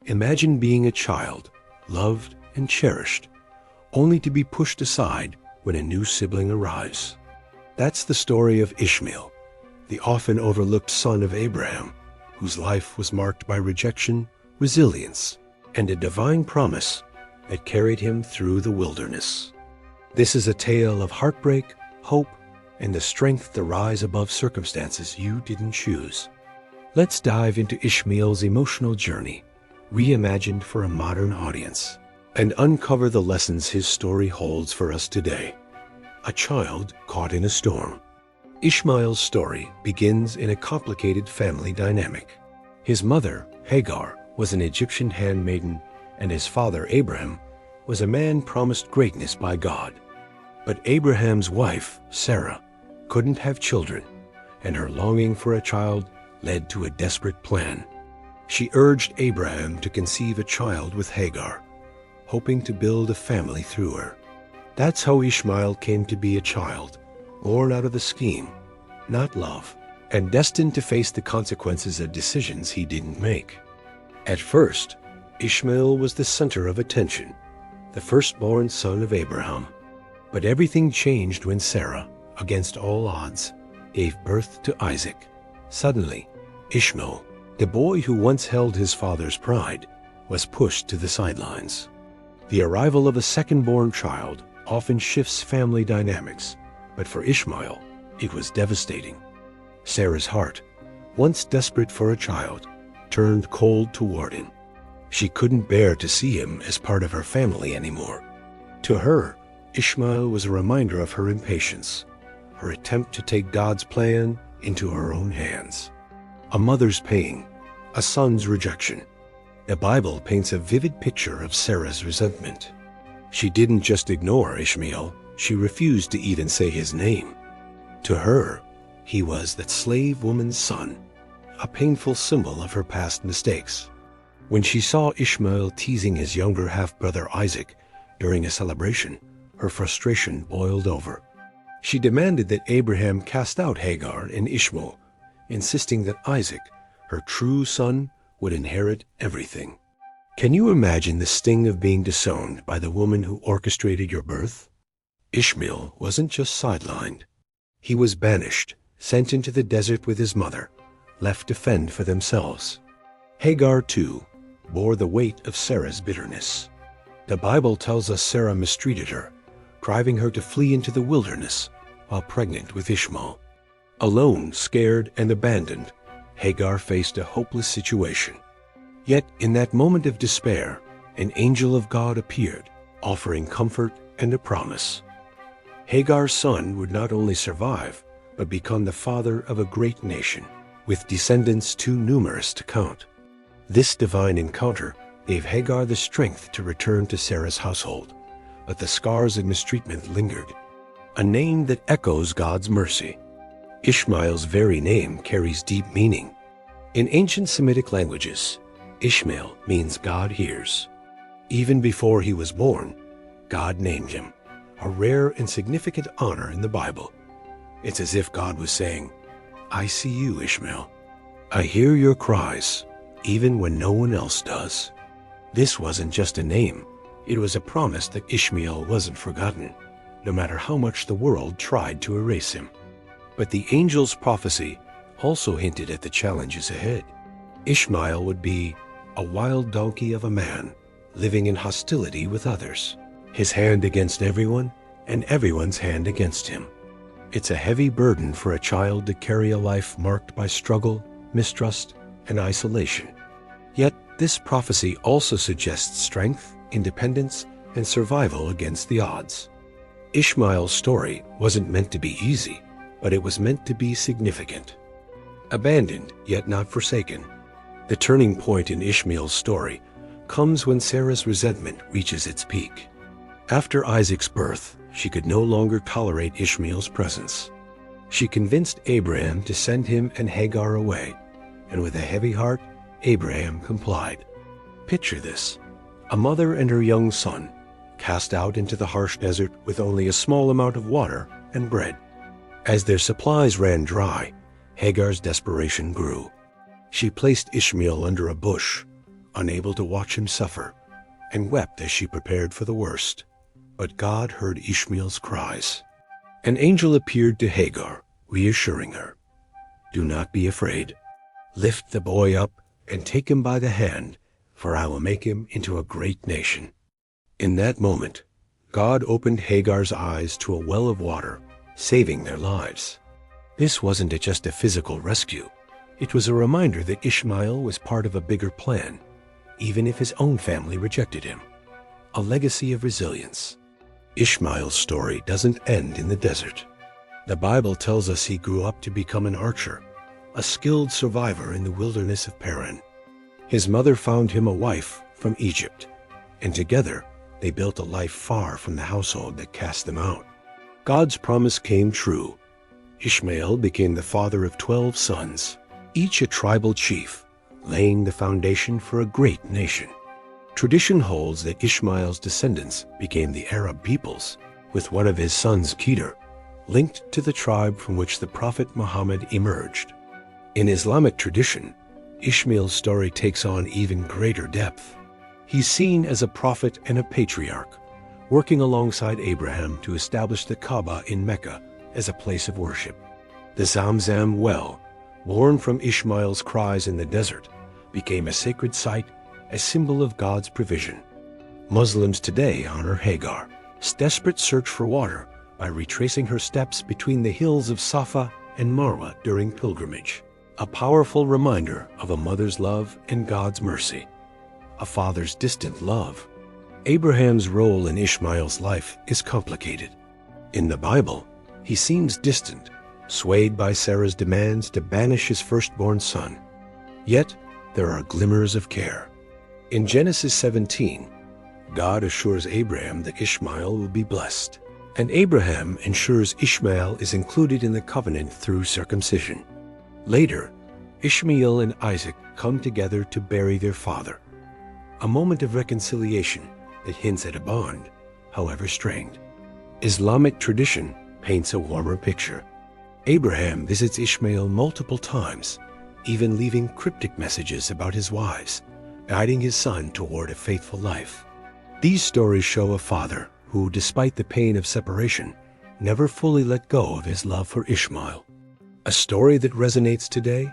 Imagine being a child, loved and cherished, only to be pushed aside when a new sibling arrives. That's the story of Ishmael, the often overlooked son of Abraham, whose life was marked by rejection, resilience, and a divine promise that carried him through the wilderness. This is a tale of heartbreak, hope, and the strength to rise above circumstances you didn't choose. Let's dive into Ishmael's emotional journey, reimagined for a modern audience, and uncover the lessons his story holds for us today. A child caught in a storm. Ishmael's story begins in a complicated family dynamic. His mother, Hagar, was an Egyptian handmaiden, and his father, Abraham, was a man promised greatness by God. But Abraham's wife, Sarah, couldn't have children, and her longing for a child led to a desperate plan. She urged Abraham to conceive a child with Hagar, hoping to build a family through her. That's how Ishmael came to be a child, born out of the scheme, not love, and destined to face the consequences of decisions he didn't make. At first, Ishmael was the center of attention, the firstborn son of Abraham. But everything changed when Sarah, against all odds, gave birth to Isaac. Suddenly, Ishmael, the boy who once held his father's pride, was pushed to the sidelines. The arrival of a second-born child often shifts family dynamics, but for Ishmael, it was devastating. Sarah's heart, once desperate for a child, turned cold toward him. She couldn't bear to see him as part of her family anymore. To her, Ishmael was a reminder of her impatience, her attempt to take God's plan into her own hands. A mother's pain, a son's rejection. The Bible paints a vivid picture of Sarah's resentment. She didn't just ignore Ishmael, she refused to even say his name. To her, he was that slave woman's son, a painful symbol of her past mistakes. When she saw Ishmael teasing his younger half-brother Isaac during a celebration, her frustration boiled over. She demanded that Abraham cast out Hagar and Ishmael, insisting that Isaac, her true son, would inherit everything. Can you imagine the sting of being disowned by the woman who orchestrated your birth? Ishmael wasn't just sidelined. He was banished, sent into the desert with his mother, left to fend for themselves. Hagar, too, bore the weight of Sarah's bitterness. The Bible tells us Sarah mistreated her, driving her to flee into the wilderness while pregnant with Ishmael. Alone, scared, and abandoned, Hagar faced a hopeless situation. Yet, in that moment of despair, an angel of God appeared, offering comfort and a promise. Hagar's son would not only survive, but become the father of a great nation, with descendants too numerous to count. This divine encounter gave Hagar the strength to return to Sarah's household, but the scars of mistreatment lingered, a name that echoes God's mercy. Ishmael's very name carries deep meaning. In ancient Semitic languages, Ishmael means God hears. Even before he was born, God named him, a rare and significant honor in the Bible. It's as if God was saying, "I see you, Ishmael. I hear your cries, even when no one else does." This wasn't just a name. It was a promise that Ishmael wasn't forgotten, no matter how much the world tried to erase him. But the angel's prophecy also hinted at the challenges ahead. Ishmael would be a wild donkey of a man, living in hostility with others, his hand against everyone and everyone's hand against him. It's a heavy burden for a child to carry a life marked by struggle, mistrust, and isolation. Yet this prophecy also suggests strength, independence, and survival against the odds. Ishmael's story wasn't meant to be easy, but it was meant to be significant. Abandoned, yet not forsaken. The turning point in Ishmael's story comes when Sarah's resentment reaches its peak. After Isaac's birth, she could no longer tolerate Ishmael's presence. She convinced Abraham to send him and Hagar away, and with a heavy heart, Abraham complied. Picture this: a mother and her young son, cast out into the harsh desert with only a small amount of water and bread. As their supplies ran dry, Hagar's desperation grew. She placed Ishmael under a bush, unable to watch him suffer, and wept as she prepared for the worst. But God heard Ishmael's cries. An angel appeared to Hagar, reassuring her, "Do not be afraid. Lift the boy up and take him by the hand, for I will make him into a great nation." In that moment, God opened Hagar's eyes to a well of water, saving their lives. This wasn't just a physical rescue. It was a reminder that Ishmael was part of a bigger plan, even if his own family rejected him. A legacy of resilience. Ishmael's story doesn't end in the desert. The Bible tells us he grew up to become an archer, a skilled survivor in the wilderness of Paran. His mother found him a wife from Egypt, and together they built a life far from the household that cast them out. God's promise came true. Ishmael became the father of 12 sons, each a tribal chief, laying the foundation for a great nation. Tradition holds that Ishmael's descendants became the Arab peoples, with one of his sons, Kedar, linked to the tribe from which the Prophet Muhammad emerged. In Islamic tradition, Ishmael's story takes on even greater depth. He's seen as a prophet and a patriarch, working alongside Abraham to establish the Kaaba in Mecca as a place of worship. The Zamzam well, born from Ishmael's cries in the desert, became a sacred site, a symbol of God's provision. Muslims today honor Hagar's desperate search for water by retracing her steps between the hills of Safa and Marwa during pilgrimage, a powerful reminder of a mother's love and God's mercy, a father's distant love. Abraham's role in Ishmael's life is complicated. In the Bible, he seems distant, swayed by Sarah's demands to banish his firstborn son. Yet, there are glimmers of care. In Genesis 17, God assures Abraham that Ishmael will be blessed, and Abraham ensures Ishmael is included in the covenant through circumcision. Later, Ishmael and Isaac come together to bury their father, a moment of reconciliation that hints at a bond, however strained. Islamic tradition paints a warmer picture. Abraham visits Ishmael multiple times, even leaving cryptic messages about his wives, guiding his son toward a faithful life. These stories show a father who, despite the pain of separation, never fully let go of his love for Ishmael. A story that resonates today?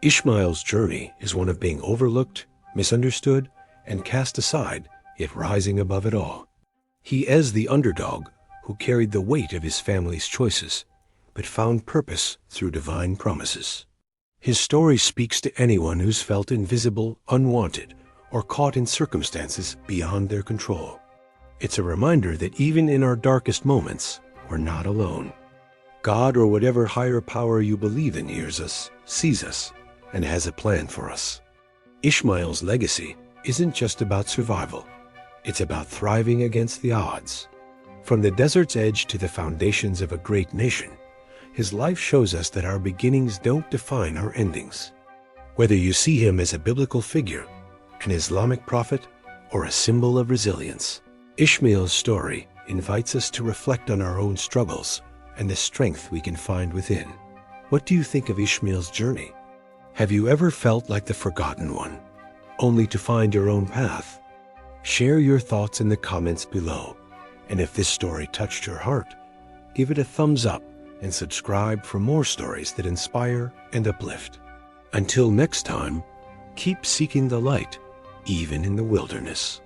Ishmael's journey is one of being overlooked, misunderstood, and cast aside, yet rising above it all. He is the underdog who carried the weight of his family's choices, but found purpose through divine promises. His story speaks to anyone who's felt invisible, unwanted, or caught in circumstances beyond their control. It's a reminder that even in our darkest moments, we're not alone. God, or whatever higher power you believe in, hears us, sees us, and has a plan for us. Ishmael's legacy isn't just about survival. It's about thriving against the odds. From the desert's edge to the foundations of a great nation, his life shows us that our beginnings don't define our endings. Whether you see him as a biblical figure, an Islamic prophet, or a symbol of resilience, Ishmael's story invites us to reflect on our own struggles and the strength we can find within. What do you think of Ishmael's journey? Have you ever felt like the forgotten one, only to find your own path? Share your thoughts in the comments below, and if this story touched your heart, give it a thumbs up and subscribe for more stories that inspire and uplift. Until next time, keep seeking the light, even in the wilderness.